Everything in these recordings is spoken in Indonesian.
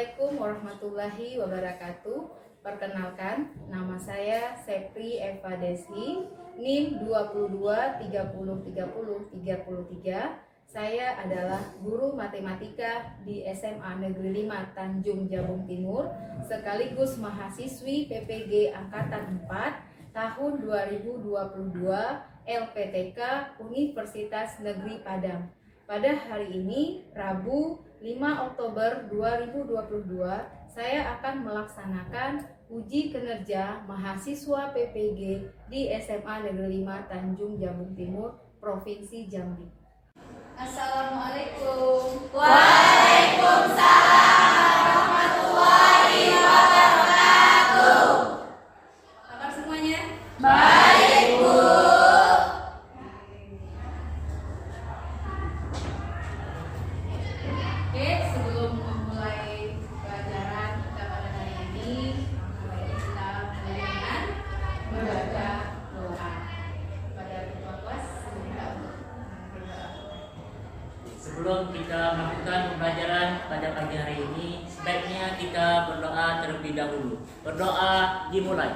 Assalamualaikum warahmatullahi wabarakatuh. Perkenalkan, nama saya Sepri Eva Deshi, NIM 22303033. Saya adalah guru matematika di SMA Negeri 5 Tanjung Jabung Timur, sekaligus mahasiswi PPG Angkatan 4 tahun 2022 LPTK Universitas Negeri Padang. Pada hari ini, Rabu 5 Oktober 2022, saya akan melaksanakan uji kinerja mahasiswa PPG di SMA Negeri 5 Tanjung Jabung Timur, Provinsi Jambi. Assalamualaikum. Waalaikumsalam warahmatullahi wabarakatuh. Kabar semuanya? Baik, Bu. Oke, sebelum memulai pelajaran kita pada hari ini, mari kita mulai dengan membaca doa. Pada ketua kelas, kita untuk berdoa. Sebelum kita melakukan pembelajaran pada pagi hari ini, sebaiknya kita berdoa terlebih dahulu. Berdoa dimulai.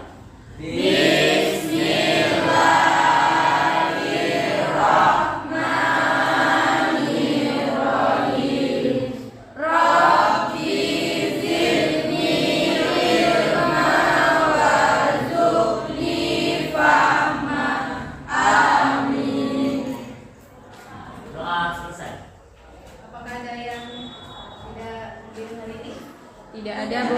Doa selesai. Apakah ada yang tidak hadir hari ini? Tidak ada, Bu.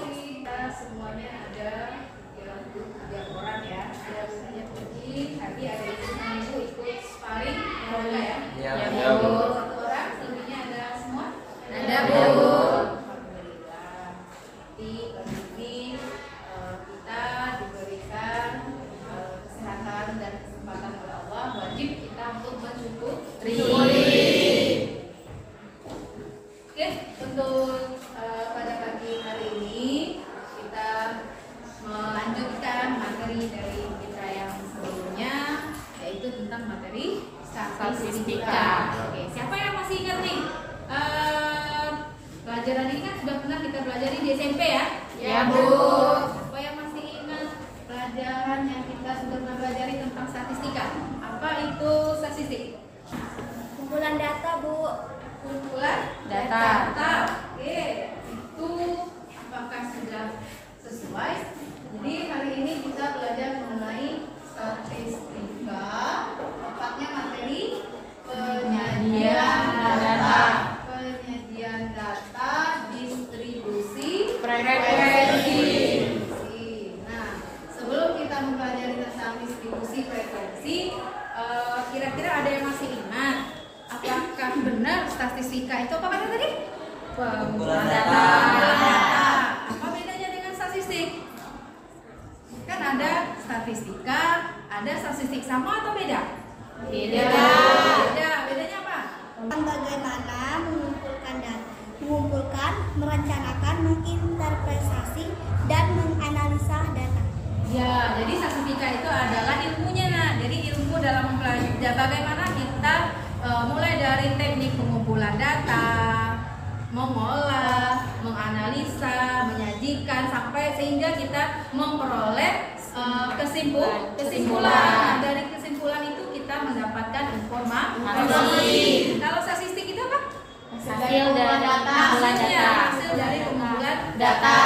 Kita semuanya ada 3 orang ya. Ada misalnya pergi, tadi ada ibu ikut sparring, alhamdulillah ya. Ya, Ada Bu. 1 orang, selebihnya ada semua. Ada, Bu. Alhamdulillah. Nanti ini kita diberikan kesehatan dan kesempatan oleh Allah, wajib kita untuk mensyukuri. Oke, untuk pada pagi hari ini kita melanjutkan materi dari kita yang sebelumnya, yaitu tentang materi statistika. Oke, siapa yang masih ingat nih? Pelajaran ini kan sudah pernah kita pelajari di SMP ya? Ya, Bu. Siapa yang masih ingat pelajaran yang kita sudah pernah pelajari tentang statistika? Apa itu statistik? Kumpulan data, Bu. Kumpulan Data. Oke, itu apakah sudah sesuai? Jadi hari ini kita belajar mengenai statistika, tepatnya materi penyajian data. Penyajian data, distribusi, Frekuensi. Nah, sebelum kita mempelajari tentang distribusi frekuensi, kira-kira ada yang masih ingat? Apakah benar statistika itu apa kata tadi? Pengumpulan Data. data. Apa bedanya dengan statistik? Kan ada statistika, ada statistik, sama atau beda? Beda. Beda. Bedanya apa? Bagaimana mengumpulkan, merencanakan, menginterpretasi, dan menganalisa data. Ya, jadi statistika itu adalah ilmunya. Nah, jadi ilmu dalam mempelajari bagaimana kita mulai dari teknik pengumpulan data, mengolah, menganalisa, menyajikan sampai sehingga kita memperoleh kesimpulan. Nah, dari kesimpulan itu kita mendapatkan informasi. Kalau statistik itu apa? Hasil dari Hasil dari pengumpulan Data.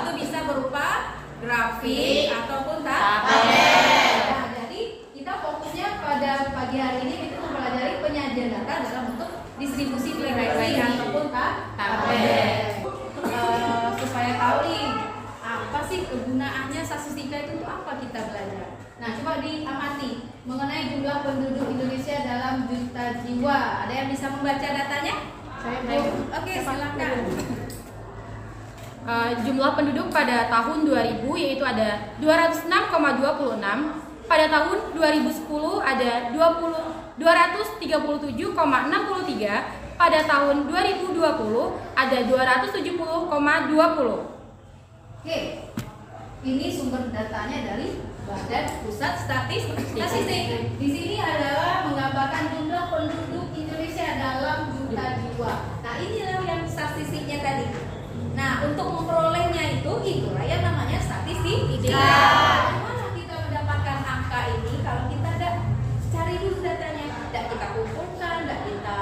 Itu bisa berupa grafik ataupun Tabel. Nah, jadi kita fokusnya pada pagi hari ini itu mempelajari penyajian data dalam bentuk distribusi frekuensi ataupun tabel. Supaya tahu nih apa sih kegunaannya statistika itu untuk apa kita belajar. Nah, coba diamati mengenai jumlah penduduk Indonesia dalam juta jiwa. Ada yang bisa membaca datanya? Saya Oke, silakan. Jumlah penduduk pada tahun 2000 yaitu ada 206,26, pada tahun 2010 ada 237,63, pada tahun 2020 ada 270,20. Oke, ini sumber datanya dari Badan Pusat Statistik. Di sini adalah menggambarkan jumlah penduduk Indonesia dalam juta jiwa. Nah, inilah yang statistiknya tadi. untuk memperolehnya itulah yang namanya statistika. Bagaimana kita mendapatkan angka ini kalau kita tidak cari dulu datanya, tidak kita kumpulkan, tidak kita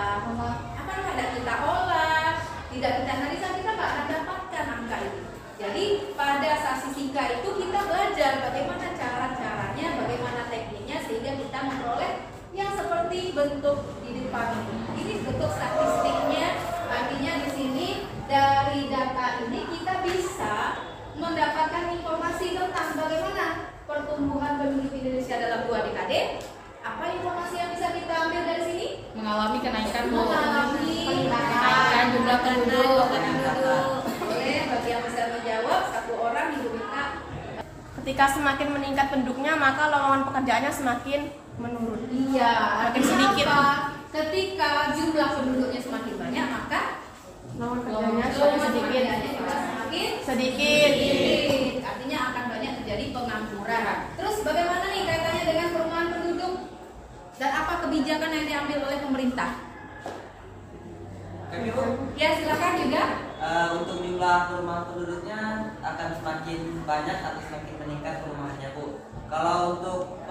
tidak kita olah, tidak kita analisa, kita nggak akan dapatkan angka ini. Jadi pada statistika itu kita belajar bagaimana cara-caranya, bagaimana tekniknya sehingga kita memperoleh yang seperti bentuk di depan ini. Ini bentuk statistiknya. Artinya di sini dari data ini kita bisa mendapatkan informasi tentang bagaimana pertumbuhan penduduk Indonesia dalam 2 dekade. Apa informasi yang bisa kita ambil dari sini? Mengalami kenaikan Kenaikan jumlah penduduk. Boleh bagi yang bisa menjawab, 1 orang diminta. Ketika semakin meningkat penduduknya, maka lowongan pekerjaannya semakin menurun. Iya, Makin sedikit. Ketika jumlah penduduknya semakin banyak, maka Lowongan pekerjaannya lowongan semakin sedikit. pekerjaannya juga semakin Sedikit. Artinya akan banyak terjadi pengangguran. Terus bagaimana nih kaitannya dengan perumahan penduduk? Dan apa kebijakan yang diambil oleh pemerintah? Ya silakan juga. Untuk jumlah perumahan penduduknya akan semakin banyak atau semakin meningkat perumahannya, Bu. Kalau untuk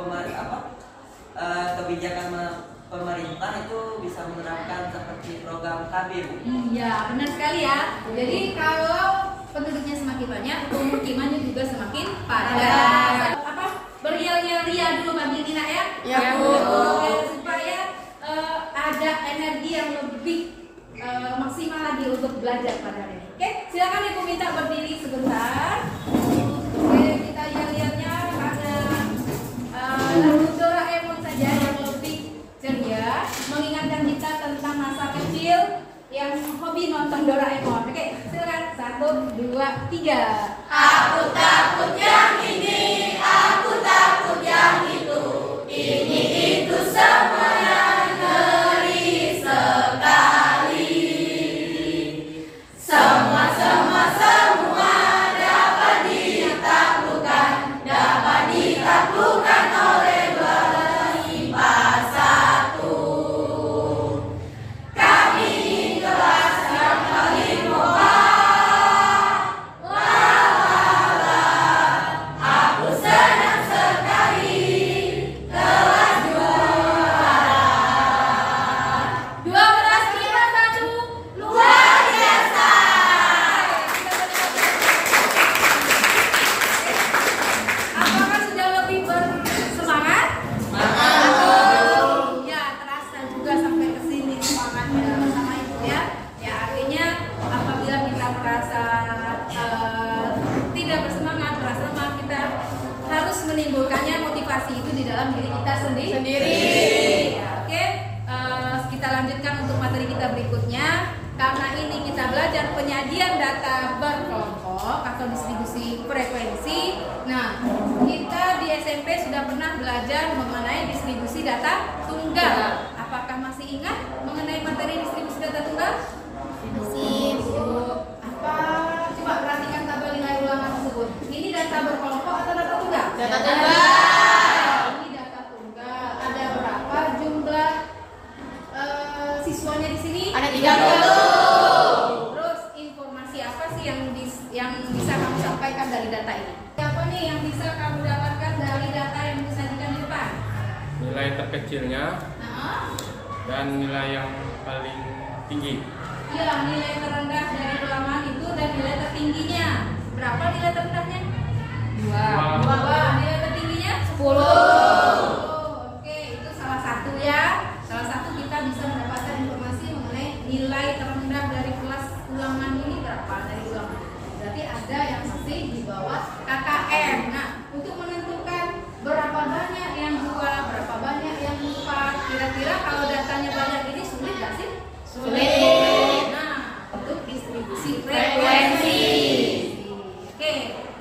kebijakan pemerintah itu bisa menerapkan seperti program KB, Bu. Iya, benar sekali ya. Jadi kalau penduduknya semakin banyak, pemukimannya juga semakin padat. Beria-ria dulu bagi Nina ya. Ya, Bu. Supaya ada energi yang lebih maksimal lagi untuk belajar pada hari ini. Oke, silakan Ibu minta berdiri sebentar. Oke, kita lihat-lihatnya ada lagu Doraemon saja yang lebih ceria, mengingatkan kita tentang masa kecil yang hobi nonton Doraemon. Oke, silakan 1, 2, 3. Aku takut yang ini, aku takut yang itu. Ini itu semuanya ngeri sekali. Semua dapat ditaklukkan, dapat ditaklukkan oleh berlimpah satu. Kami ingin kelas yang paling kompak. Aku senang sekali kelas juara. 12, 5, 1. Luar biasa. Apakah sudah lebih bersemangat? Ya, terasa juga sampai ke sini semangatnya sama Ibu ya. Ya, artinya apabila kita merasa tidak bersemangat, merasa lemah, kita harus menimbulkannya motivasi itu di dalam diri kita sendiri. Ya, oke. Kita lanjutkan untuk materi kita berikutnya. Karena ini kita belajar penyajian data berkelompok atau distribusi frekuensi. Nah, kita di SMP sudah pernah belajar mengenai distribusi data tunggal. Apakah masih ingat mengenai materi distribusi data tunggal? Masih, Bu. Apa? Coba perhatikan tabel nilai ulangan tersebut. Ini data berkelompok atau data tunggal? Data tunggal. Ini data tunggal. Ada berapa jumlah siswanya di sini? Ada 30. Terus informasi apa sih yang bisa kamu sampaikan dari data ini? Apa nih yang bisa kamu dapatkan dari data yang disajikan di depan? Nilai terkecilnya Nah, dan nilai yang paling tinggi. iya, nilai terendah dari ulangan itu dan nilai tertingginya. Berapa nilai terendahnya? 2. Nilai tertingginya? 10. Oke, itu salah satu ya. Salah satu kita bisa mendapatkan informasi mengenai nilai terendah dari kelas ulangan ini berapa dari ulangan. Berarti ada yang masih di bawah KKM. Nah, untuk menentukan berapa banyak yang 2, berapa banyak yang 4, kira-kira kalau datanya banyak ini sulit nggak sih? Sulit. Nah, untuk distribusi frekuensi. Oke,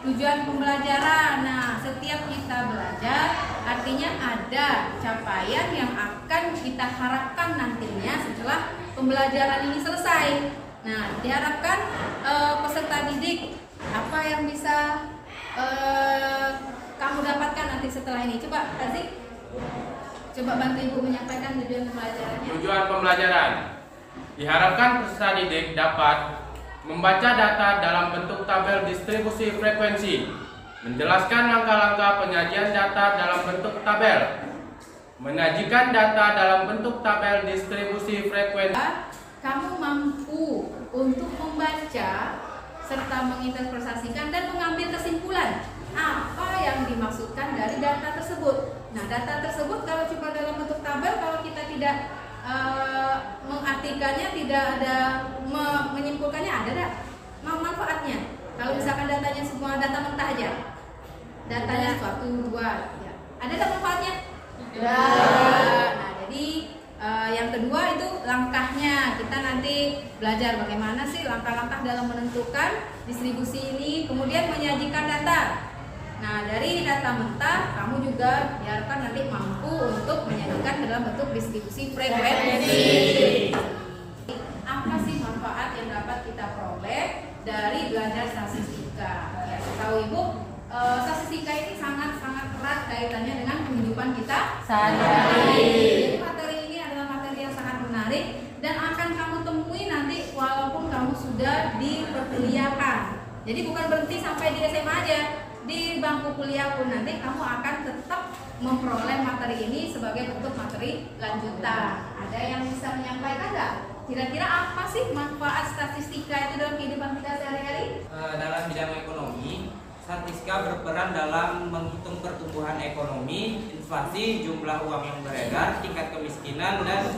tujuan pembelajaran. Nah, setiap kita belajar artinya ada capaian yang akan kita harapkan nantinya setelah pembelajaran ini selesai. Nah, diharapkan peserta didik apa yang bisa kamu dapatkan nanti setelah ini. Coba Razik, coba bantu Ibu menyampaikan tujuan pembelajarannya. Tujuan pembelajaran diharapkan peserta didik dapat membaca data dalam bentuk tabel distribusi frekuensi, menjelaskan langkah-langkah penyajian data dalam bentuk tabel, menyajikan data dalam bentuk tabel distribusi frekuensi. Kamu mampu untuk membaca serta menginterpretasikan dan mengambil kesimpulan apa yang dimaksudkan dari data tersebut. Nah, data tersebut kalau cuma dalam bentuk tabel, kalau kita tidak mengartikannya, tidak ada menyimpulkannya, ada tak manfaatnya? Kalau misalkan datanya semua data mentah aja, datanya 1, 2, ya. Ada tak manfaatnya? Nah, jadi yang kedua itu langkahnya. Kita nanti belajar bagaimana sih langkah-langkah dalam menentukan distribusi ini, kemudian menyajikan data. Nah, dari data mentah kamu juga biarkan nanti mampu untuk menyajikan dalam bentuk distribusi frekuensi. Apa sih manfaat yang dapat kita peroleh dari belajar statistika? Ya, tahu Ibu, statistika ini sangat-sangat erat kaitannya dengan kehidupan kita sehari-hari. Materi ini adalah materi yang sangat menarik dan akan kamu temui nanti walaupun kamu sudah di perkuliahan. Jadi bukan berhenti sampai di SMA aja. Di bangku kuliah pun nanti kamu akan tetap memperoleh materi ini sebagai bentuk materi lanjutan. Ada yang bisa menyampaikan nggak? Kira-kira apa sih manfaat statistika itu dalam kehidupan kita sehari-hari? Dalam bidang ekonomi, statistika berperan dalam menghitung pertumbuhan ekonomi, inflasi, jumlah uang yang beredar, tingkat kemiskinan dan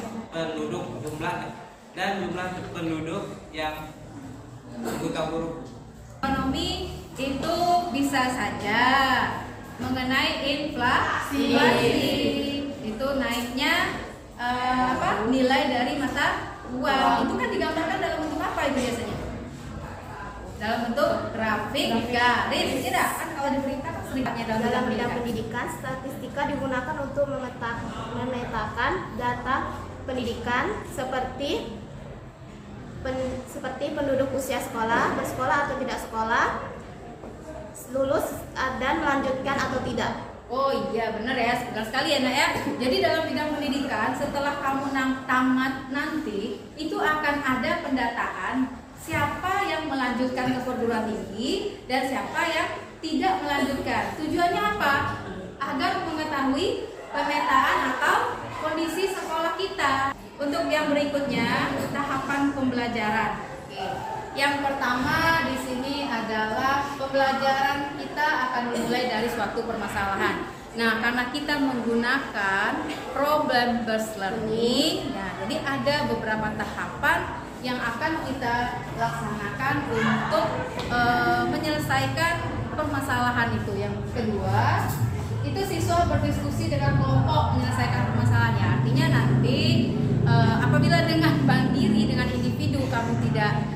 jumlah penduduk yang berbuka buruk. Ekonomi itu bisa saja mengenai inflasi. Itu naiknya nilai dari mata uang. Itu kan digambarkan dalam bentuk apa itu biasanya? Dalam bentuk grafik, garis, tidak kan kalau di berita seringnya Dalam bidang pendidikan, statistika digunakan untuk memetakan data pendidikan seperti penduduk usia sekolah, bersekolah atau tidak sekolah, lulus dan melanjutkan atau tidak. Oh iya benar ya, benar sekali ya Nak ya. Jadi dalam bidang pendidikan setelah kamu tamat nanti itu akan ada pendataan siapa yang melanjutkan ke perguruan tinggi dan siapa yang tidak melanjutkan. Tujuannya apa? Agar mengetahui pemetaan atau kondisi sekolah kita. Untuk yang berikutnya tahapan pembelajaran. Oke. Yang pertama di sini adalah pembelajaran kita akan dimulai dari suatu permasalahan. Nah, karena kita menggunakan problem based learning, nah jadi ada beberapa tahapan yang akan kita laksanakan untuk menyelesaikan permasalahan itu. Yang kedua, itu siswa berdiskusi dengan kelompok menyelesaikan permasalahannya. Artinya nanti apabila dengan mandiri, dengan individu kamu tidak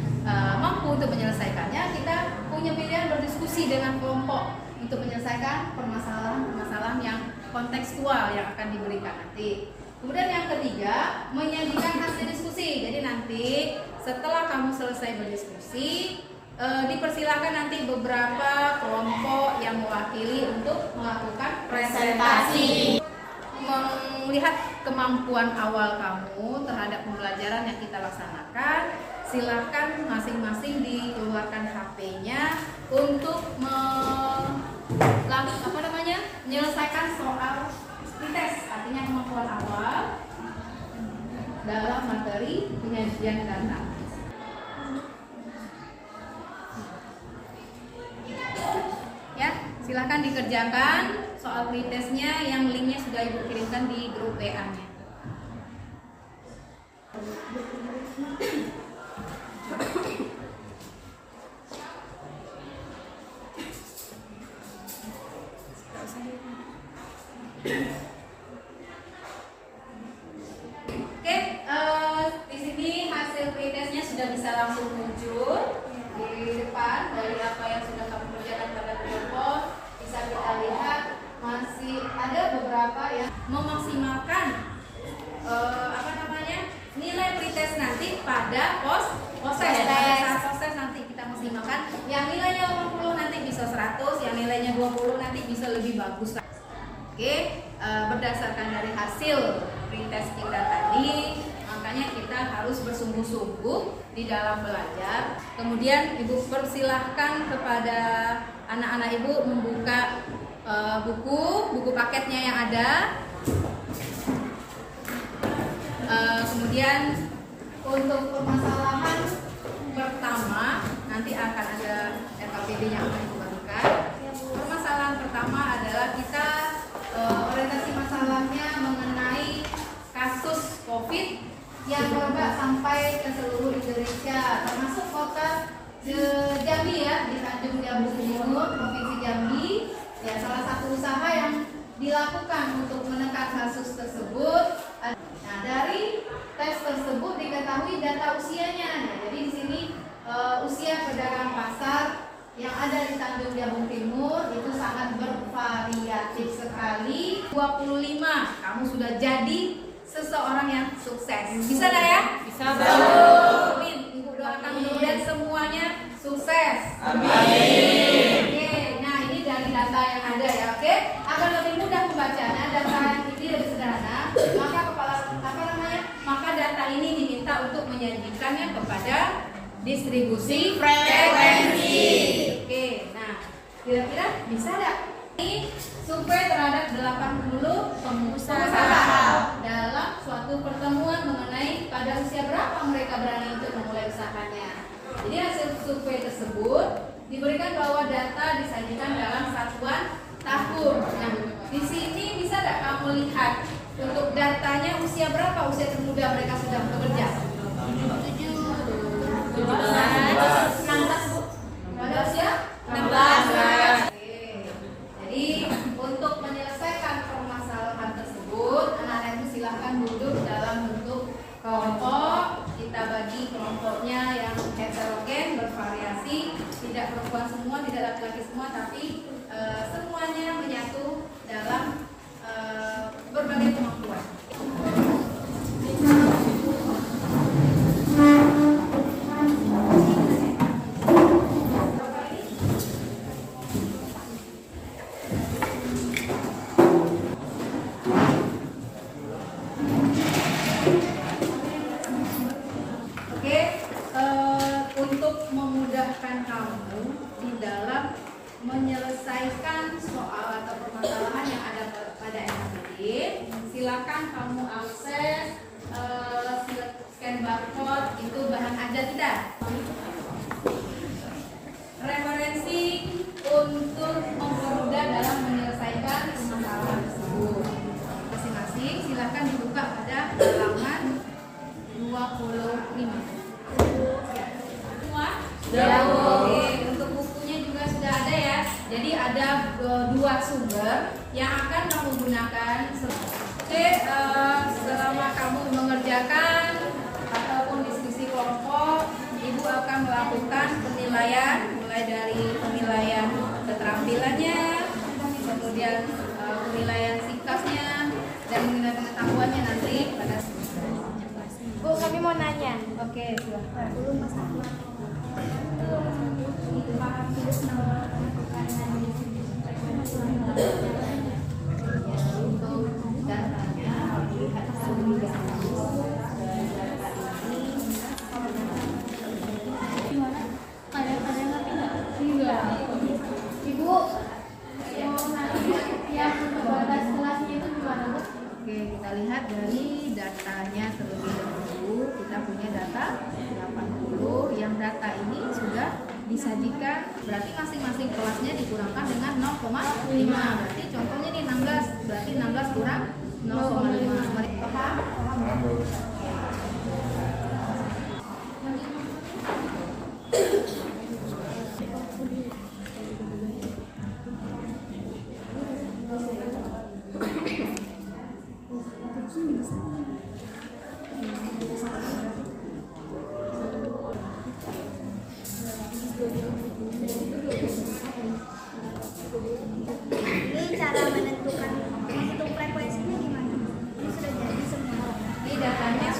mampu untuk menyelesaikannya, kita punya pilihan berdiskusi dengan kelompok untuk menyelesaikan permasalahan-permasalahan yang kontekstual yang akan diberikan nanti. Kemudian yang ketiga, menyajikan hasil diskusi. Jadi nanti setelah kamu selesai berdiskusi, dipersilakan nanti beberapa kelompok yang mewakili untuk melakukan presentasi. Melihat kemampuan awal kamu terhadap pembelajaran yang kita laksanakan, silakan masing-masing dikeluarkan HP-nya untuk menyelesaikan soal pretest, artinya kemampuan awal dalam materi penyajian data. Ya, silakan dikerjakan soal pretestnya yang linknya sudah Ibu kirimkan di grup WA-nya. Oke, di sini hasil pretestnya sudah bisa langsung muncul di depan dari apa yang sudah kamu kerjakan pada kelompok. Bisa kita lihat masih ada beberapa yang memaksimalkan nilai pretest nanti pada proses nanti kita maksimalkan. Yang nilainya 80 nanti bisa 100, yang nilainya 20 nanti bisa lebih bagus. Oke, berdasarkan dari hasil pretest kita tadi, makanya makanya kita harus bersungguh-sungguh di dalam belajar. Kemudian Ibu persilahkan kepada anak-anak Ibu membuka buku paketnya yang ada. Kemudian untuk permasalahan pertama nanti akan ada RKPD-nya akan dibagikan. Permasalahan pertama adalah kita orientasi masalahnya mengenai kasus COVID yang merebak sampai ke seluruh Indonesia, termasuk kota Jambi ya, di Tanjung Jabung Timur, Provinsi Jambi. Ya, salah satu usaha yang dilakukan untuk menekan kasus tersebut. Nah, dari tes tersebut diketahui data usianya. Nah, jadi di sini usia pedagang pasar yang ada di Tanjung Jabung Timur itu sangat bervariatif sekali. 25, kamu sudah jadi seseorang yang sukses. Bisa nggak ya? Bisa. Amin. Ibu doakan mudah-mudahan semuanya sukses. Amin. Oke, nah ini dari data yang ada ya, oke? Agar lebih mudah membacanya, data ini lebih sederhana. Maka data ini diminta untuk menyajikannya kepada distribusi frekuensi. Oke, nah kira-kira bisa nggak? Ini survei terhadap 80 pengusaha dalam suatu pertemuan mengenai pada usia berapa mereka berani untuk memulai usahanya. Jadi hasil survei tersebut diberikan bahwa data disajikan dalam satuan tahun. Nah, di sini bisa nggak kamu lihat untuk datanya usia berapa usia termuda mereka sudah bekerja? 16 ya? 16. Jadi untuk menyelesaikan permasalahan tersebut, anak-anak itu silahkan duduk dalam bentuk kelompok. Kita bagi kelompoknya yang heterogen, bervariasi, tidak perempuan semua, tidak laki-laki semua, tapi semuanya menyatu dalam berbagai kemampuan. Untuk memudahkan kamu di dalam menyelesaikan soal atau permasalahan yang ada pada RKPD, silakan kamu akses scan barcode, itu bahan aja tidak? Referensi untuk mempermudah dalam menyelesaikan permasalahan tersebut. Masing-masing silakan dibuka pada halaman 25. Oke, untuk bukunya juga sudah ada ya. Jadi ada 2 sumber yang akan kamu gunakan. Oke, selama kamu mengerjakan ataupun diskusi kelompok, Ibu akan melakukan penilaian, mulai dari penilaian keterampilannya, kemudian penilaian sikapnya, dan penilaian pengetahuannya nanti pada. Bu, kami mau nanya. Oke, silahkan. Untuk datanya dilihat terlebih dahulu. Ibu, yang batas kelasnya itu gimana, Bu? Oke, kita lihat dari datanya terlebih dahulu. Kita punya data 80. Yang data ini sudah disajikan, berarti masing-masing kelasnya dikurangkan dengan 0,5. Berarti contohnya nih 16, berarti 16 kurang 0,5. Paham? Ini cara menentukan menghitung frekuensinya gimana? Ini sudah jadi semua. Ini datanya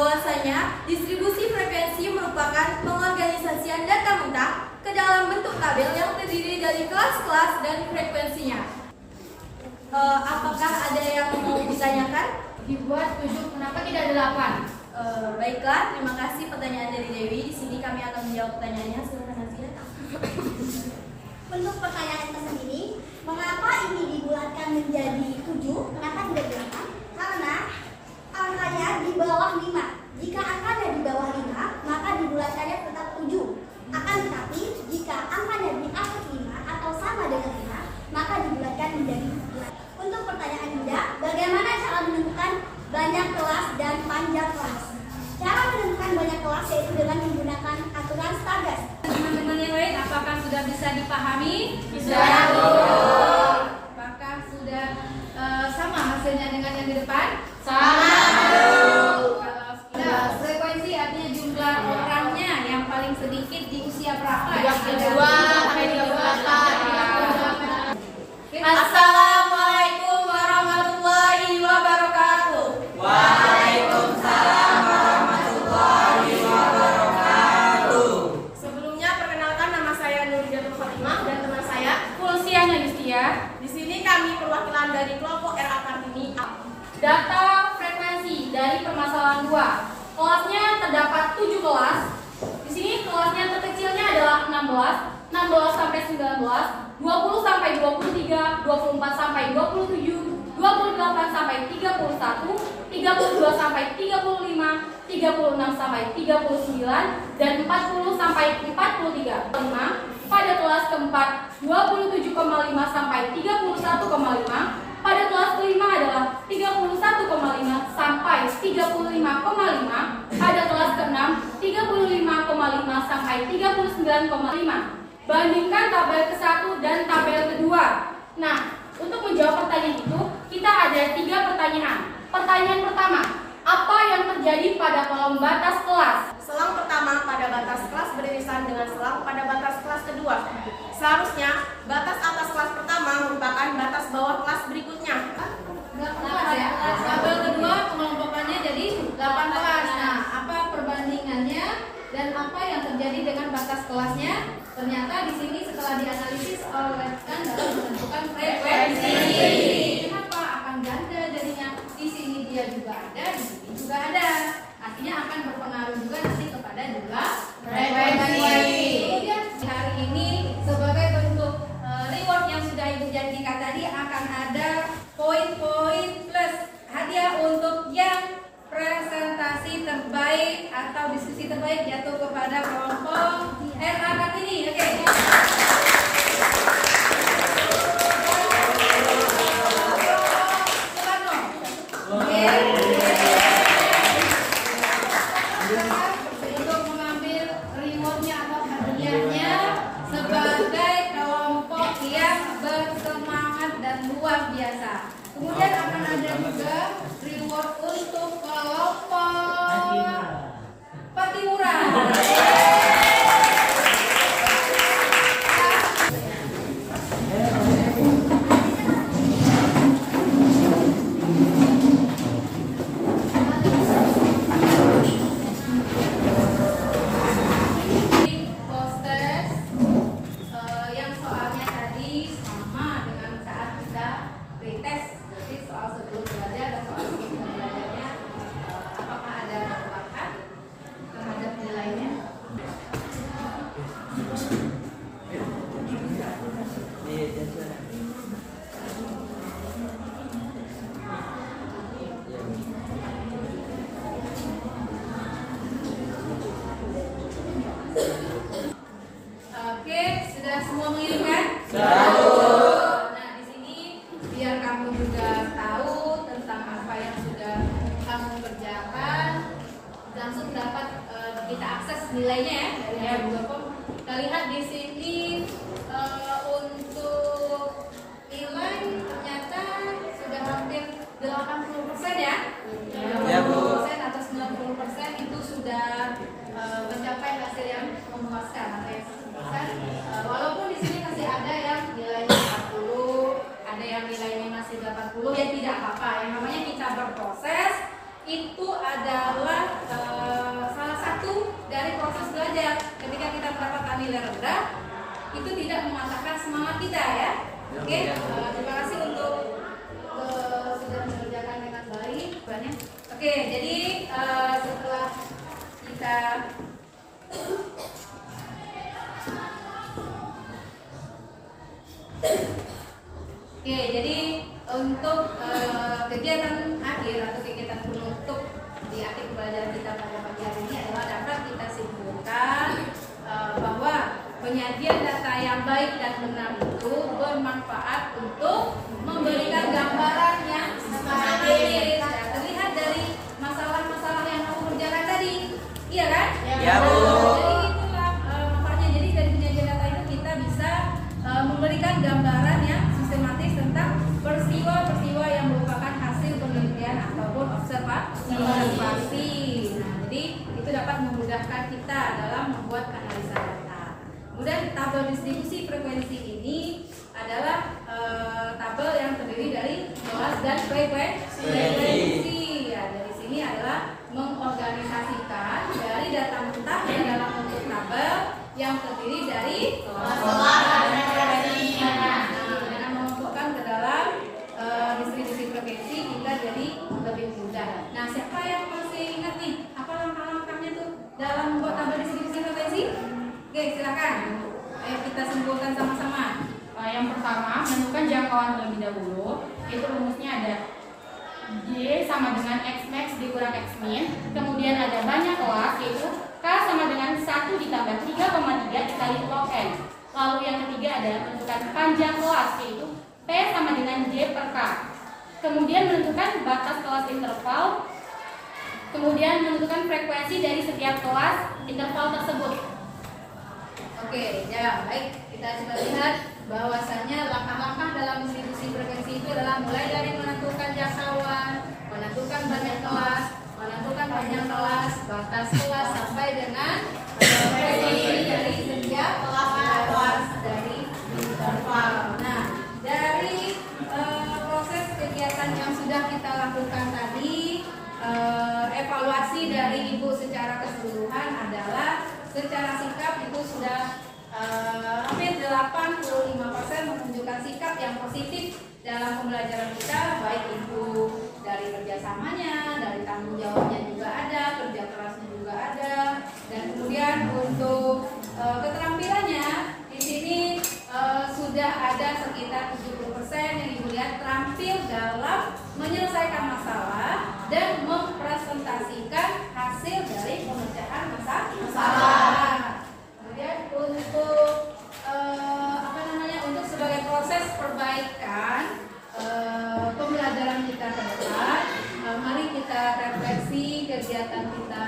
bahwasanya distribusi frekuensi merupakan pengorganisasian data mentah ke dalam bentuk tabel yang terdiri dari kelas-kelas dan frekuensinya. Apakah ada yang mau ditanyakan? Dibuat 7, kenapa tidak 8? Baiklah, terima kasih pertanyaan dari Dewi. Di sini kami akan menjawab pertanyaannya. Silakan Nazila. Untuk pertanyaan tersendiri, mengapa ini dibulatkan menjadi 7? Kenapa tidak 8? Karena angkanya di bawah 5. Jika angkanya di bawah 5, maka dibulatkannya tetap 7. Akan tetapi, jika angkanya di atas 5 atau sama dengan 5, maka dibulatkan menjadi 9. Untuk pertanyaan Bunda, bagaimana cara menentukan banyak kelas dan panjang kelas? Cara menentukan banyak kelas yaitu dengan menggunakan aturan Stargast. Teman-teman yang lain, apakah sudah bisa dipahami? Bisa. Apakah sudah sama hasilnya dengan yang di depan? Sama. Kalau frekuensi artinya jumlah orangnya yang paling sedikit di usia berapa? 32 sampai 38. Assalamualaikum warahmatullahi wabarakatuh. Waalaikumsalam warahmatullahi wabarakatuh. Sebelumnya perkenalkan, nama saya Nuridatul Fatimah dan teman saya. Pulsiana Yustia. Di sini kami perwakilan dari kelompok RA Kartini. Data frekuensi dari permasalahan 2. Kelasnya terdapat 7 kelas. Di sini kelasnya terkecilnya adalah 16, 16 sampai 19, 20 sampai 23, 24 sampai 27, 28 sampai 31, 32 sampai 35, 36 sampai 39, dan 40 sampai 43. Pada kelas keempat 27,5 sampai 31,5. Pada kelas kelima adalah 31,5 sampai 35,5. Pada kelas keenam 35,5 sampai 39,5. Bandingkan tabel ke-1 dan tabel kedua. Nah, untuk menjawab pertanyaan itu, kita ada 3 pertanyaan. Pertanyaan pertama, apa yang terjadi pada kolom batas kelas? Selang pertama pada batas kelas beririsan dengan selang pada batas kelas kedua. Seharusnya batas atas kelas pertama merupakan batas bawah kelas berikutnya. 8 kelas ya. Tabel kedua pengelompokannya jadi 8 kelas. Nah, apa perbandingannya dan apa yang terjadi dengan batas kelasnya? Ternyata di sini setelah dianalisis oleh dalam menentukan frekuensi. Kenapa akan ganda jadinya? Di sini dia juga ada, di sini juga ada. Artinya akan berpengaruh juga nanti kepada jumlah frekuensi. Kemudian hari ini sebagai bentuk reward yang sudah Ibu janjikan tadi akan ada poin-poin plus hadiah untuk yang presentasi terbaik atau diskusi terbaik jatuh kepada kelompok RA Kartini. Oke. Untuk mengambil rewardnya atau hadiahnya sebagai kelompok yang bersemangat dan luar biasa. Kemudian akan ada juga reward untuk kelompok Patimura. Poster yang soalnya tadi sama dengan saat kita pretest. Jadi soal sebelum belajar dan soal sebelum belajarnya apakah ada perubahan terhadap nilainya? Oke, sudah semua mengirimkan? Nah, di sini biar kamu juga tahu tentang apa yang sudah kamu kerjakan, langsung dapat kita akses nilainya ya dari Google Form. Kita lihat di sini untuk nilai ternyata sudah hampir 80% ya. 80% atau 90% itu sudah mencapai hasil yang memuaskan atau yang 100%. Walaupun di sini masih ada yang nilainya 40, ada yang nilainya masih 80, ya tidak apa-apa. Yang namanya kita berproses itu adalah mendapatkan nilai rendah itu tidak mematahkan semangat kita ya. Oke, terima kasih untuk sudah mengerjakan dengan baik. Oke, jadi setelah kita Oke, jadi untuk kegiatan akhir atau kegiatan penutup di akhir pembelajaran kita pada pagi hari ini adalah dapat kita simpulkan bahwa penyajian data yang baik dan benar itu bermanfaat untuk memberikan gambaran yang sistematis dan terlihat dari masalah-masalah yang kamu kerjakan tadi. Iya kan? Ya, Bu. Jadi itulah manfaatnya. Jadi dari penyajian data itu kita bisa memberikan gambaran yang sistematis tentang peristiwa-peristiwa yang merupakan hasil penelitian ataupun observasi. Nah, jadi itu dapat memudahkan kita dalam membuat analisa data. Kemudian tabel distribusi frekuensi ini adalah tabel yang terdiri dari kelas dan frekuensi. Ya, dari sini adalah mengorganisasikan dari data mentah ke dalam bentuk tabel yang terdiri dari kelas dan frekuensi. Dengan mengumpulkan ke dalam distribusi frekuensi kita jadi lebih mudah. Nah, siapa yang masih ingat nih apa langkah-langkahnya tuh dalam membuat tabel distribusi frekuensi? Oke, silakan. Ayo kita simpulkan sama-sama. Yang pertama, menentukan jangkauan terlebih dahulu. Itu rumusnya ada Y sama dengan X max dikurang X min. Kemudian ada banyak kelas, yaitu K sama dengan 1 ditambah 3,3 dikali log N. Lalu yang ketiga adalah menentukan panjang kelas, yaitu P sama dengan J per K. Kemudian menentukan batas kelas interval. Kemudian menentukan frekuensi dari setiap kelas interval tersebut. Oke, ya baik. Kita coba lihat bahwasanya langkah-langkah dalam distribusi frekuensi itu adalah mulai dari menentukan jangkauan, menentukan banyak kelas, menentukan panjang kelas, batas kelas sampai dengan frekuensi dari setiap kelas dari interval. Nah, dari proses kegiatan yang sudah kita lakukan tadi, evaluasi dari Ibu secara keseluruhan adalah secara sikap itu sudah hampir 85% menunjukkan sikap yang positif dalam pembelajaran kita, baik itu dari kerjasamanya, dari tanggung jawabnya juga ada, kerja kerasnya juga ada, dan kemudian untuk keterampilannya di sini sudah ada sekitar 70% yang Ibu lihat terampil dalam menyelesaikan masalah dan mempresentasikan hasil dari pemecahan masalah. Kemudian untuk untuk sebagai proses perbaikan pembelajaran kita ke depan, mari kita refleksi kegiatan kita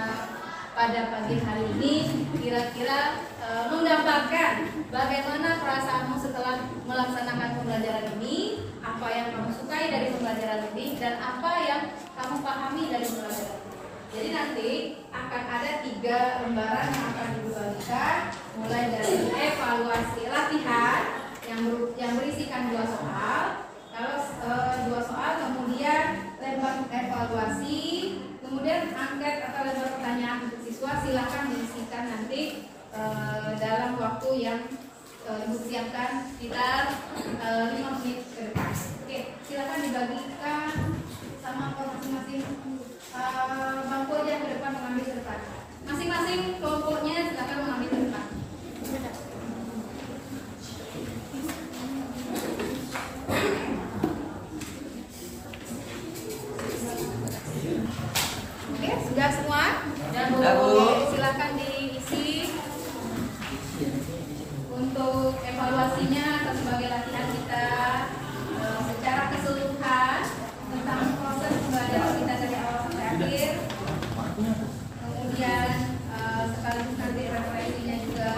pada pagi hari ini, kira-kira menggambarkan bagaimana perasaanmu setelah melaksanakan pembelajaran ini, apa yang kamu sukai dari pembelajaran ini, dan apa yang kamu pahami dari pembelajaran ini. Jadi nanti akan ada 3 lembaran yang akan dibagikan, mulai dari evaluasi latihan yang berisikan 2 soal. Kalau 2 soal, kemudian lembar evaluasi, kemudian angket atau lembar pertanyaan untuk siswa, silakan diisikan nanti dalam waktu yang Ibu siapkan sekitar 5 menit ke depan. Oke, silakan dibagikan sama masing-masing bangku aja ke depan, mengambil ke depan. Masing-masing kelompoknya silakan mengambil ke depan. Oke, sudah semua? Sudah, Bu. Oke, silakan diisi. Untuk evaluasinya atau sebagai latihan kita secara keseluruhan tentang proses pembelajaran kita dari awal sampai akhir. Kemudian sekaligus nanti referensinya juga.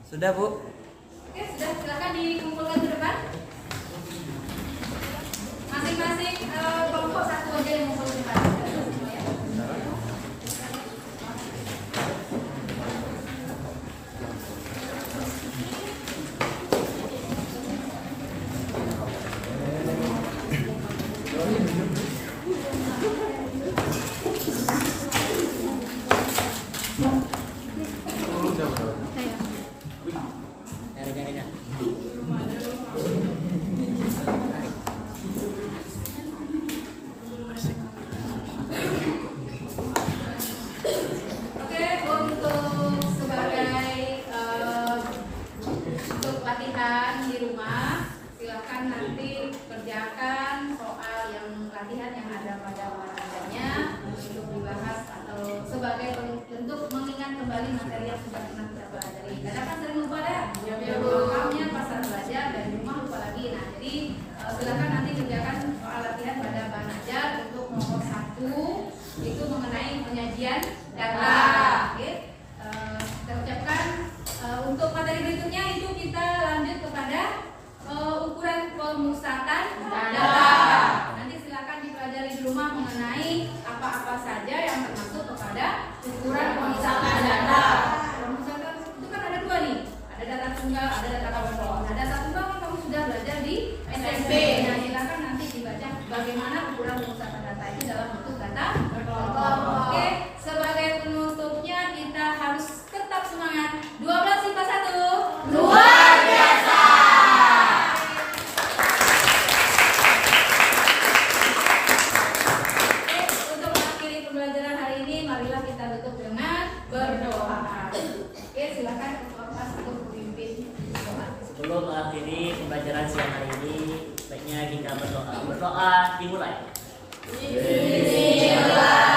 Sudah, Bu. Oke, sudah, silakan dikumpulkan ke depan. Masing-masing kelompok satu aja yang mau ke depan. Ya. Oke, untuk sebagai untuk latihan di rumah, silakan nanti kerjakan soal yang latihan yang ada pada materinya untuk dibahas atau sebagai bentuk mengingat kembali materi yang sudah pernah kita pelajari. Karena kan sering lupa ya, makamnya pas belajar dari rumah lupa lagi. Nah, jadi silakan nanti kerjakan soal latihan pada bahan ajar untuk nomor 1 itu mengenai penyajian data. Oke, kita ucapkan untuk materi berikutnya itu kita lanjut kepada ukuran pemusatan data. Nanti silakan dipelajari di rumah mengenai apa-apa saja yang termasuk kepada ukuran pemusatan data. Pemusatan itu kan ada 2 nih, ada data tunggal, ada data kelompok. Nah, data tunggal kan kamu sudah belajar di SMP. Nah, silakan nanti dibaca bagaimana ukuran pemusatan data itu dalam bentuk data kelompok. Oke, sebagai penutupnya kita harus tetap semangat. 12 IPA 1 luar biasa. Oke, untuk mengakhiri pembelajaran hari ini, marilah kita tutup dengan berdoa. Oke, silakan ketua kelas untuk memimpin doa. Sebelum mengakhiri pembelajaran siang hari ini, baiknya kita berdoa. Berdoa dimulai. Bismillah.